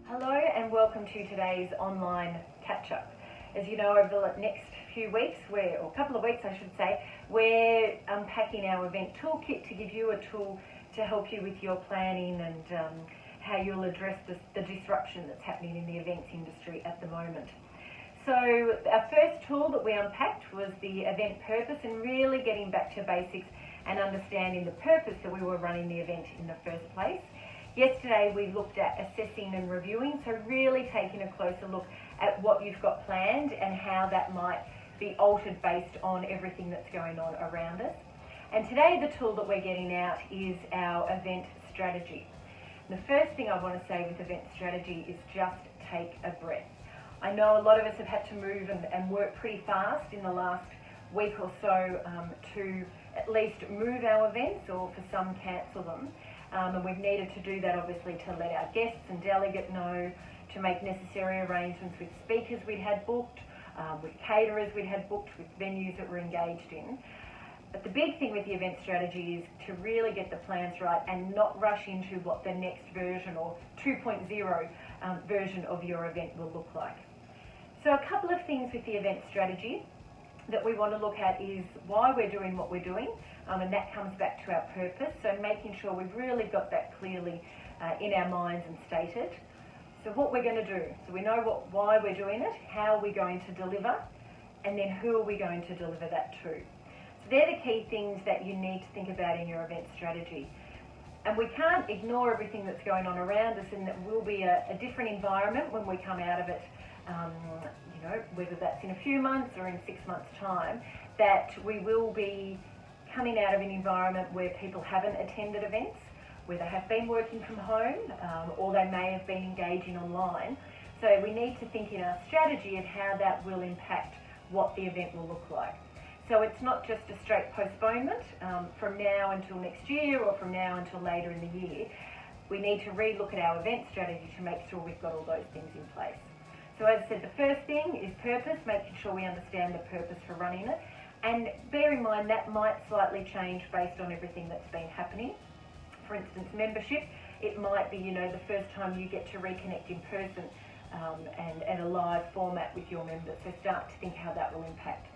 Hello and welcome to today's online catch-up. As you know, over the next few weeks, or a couple of weeks I should say, we're unpacking our event toolkit to give you a tool to help you with your planning and how you'll address the disruption that's happening in the events industry at the moment. So our first tool that we unpacked was the event purpose, and really getting back to basics and understanding the purpose that we were running the event in the first place. Yesterday we looked at assessing and reviewing, so really taking a closer look at what you've got planned and how that might be altered based on everything that's going on around us. And today the tool that we're getting out is our event strategy. And the first thing I want to say with event strategy is just take a breath. I know a lot of us have had to move and work pretty fast in the last week or so to at least move our events, or for some cancel them. And we've needed to do that obviously to let our guests and delegate know, to make necessary arrangements with speakers we'd had booked, with caterers we'd had booked, with venues that we're engaged in. But the big thing with the event strategy is to really get the plans right and not rush into what the next version or 2.0 version of your event will look like. So a couple of things with the event strategy that we want to look at is why we're doing what we're doing, and that comes back to our purpose, so making sure we've really got that clearly in our minds and stated. So what we're going to do, so we know why we're doing it, how we're going to deliver, and then who are we going to deliver that to. So they're the key things that you need to think about in your event strategy. And we can't ignore everything that's going on around us, and that will be a different environment when we come out of it, whether that's in a few months or in 6 months' time, that we will be coming out of an environment where people haven't attended events, where they have been working from home, or they may have been engaging online. So we need to think in our strategy of how that will impact what the event will look like. So it's not just a straight postponement from now until next year or from now until later in the year. We need to re-look at our event strategy to make sure we've got all those things in place. So as I said, the first thing is purpose, making sure we understand the purpose for running it. And bear in mind that might slightly change based on everything that's been happening. For instance, membership, it might be, the first time you get to reconnect in person and a live format with your members. So start to think how that will impact.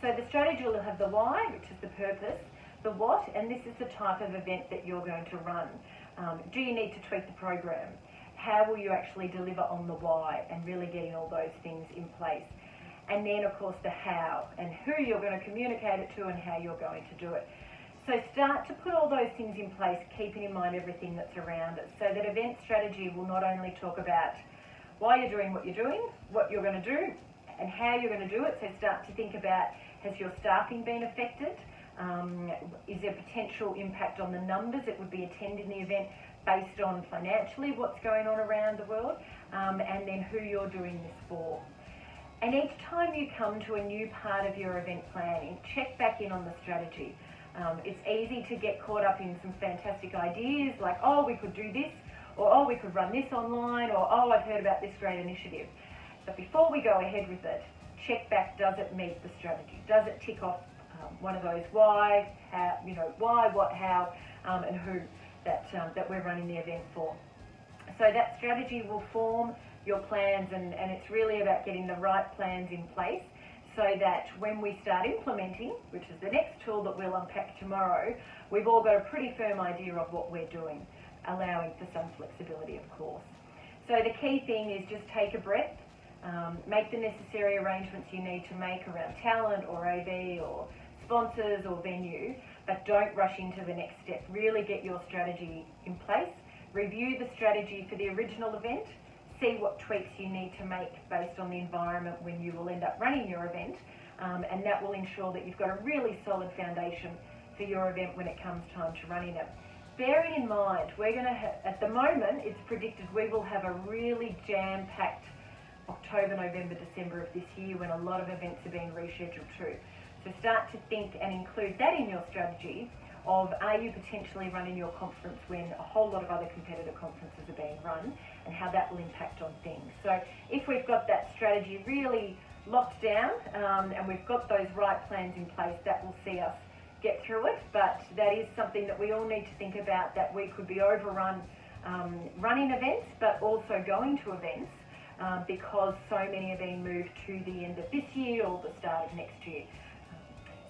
So the strategy will have the why, which is the purpose, the what, and this is the type of event that you're going to run. Do you need to tweak the program? How will you actually deliver on the why, and really getting all those things in place? And then, of course, the how, and who you're going to communicate it to and how you're going to do it. So start to put all those things in place, keeping in mind everything that's around it, so that event strategy will not only talk about why you're doing what you're doing, what you're going to do, and how you're going to do it. So start to think about, has your staffing been affected? Is there potential impact on the numbers that would be attending the event based on financially what's going on around the world, and then who you're doing this for. And each time you come to a new part of your event planning, check back in on the strategy. It's easy to get caught up in some fantastic ideas like, oh, we could do this, or oh, we could run this online, or oh, I've heard about this great initiative. But before we go ahead with it, check back, does it meet the strategy? Does it tick off one of those why, how, why, what, how, and who that we're running the event for. So that strategy will form your plans, and it's really about getting the right plans in place so that when we start implementing, which is the next tool that we'll unpack tomorrow, we've all got a pretty firm idea of what we're doing, allowing for some flexibility, of course. So the key thing is just take a breath, make the necessary arrangements you need to make around talent or AV or sponsors or venue, but don't rush into the next step. Really get your strategy in place, review the strategy for the original event, see what tweaks you need to make based on the environment when you will end up running your event, and that will ensure that you've got a really solid foundation for your event when it comes time to running it. Bearing in mind, we're going to have, at the moment, it's predicted we will have a really jam-packed October, November, December of this year when a lot of events are being rescheduled too. So start to think and include that in your strategy of, are you potentially running your conference when a whole lot of other competitor conferences are being run, and how that will impact on things. So if we've got that strategy really locked down and we've got those right plans in place, that will see us get through it. But that is something that we all need to think about, that we could be overrun running events, but also going to events because so many are being moved to the end of this year or the start of next year.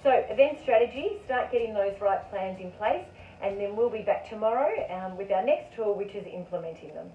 So event strategy, start getting those right plans in place, and then we'll be back tomorrow with our next tool, which is implementing them.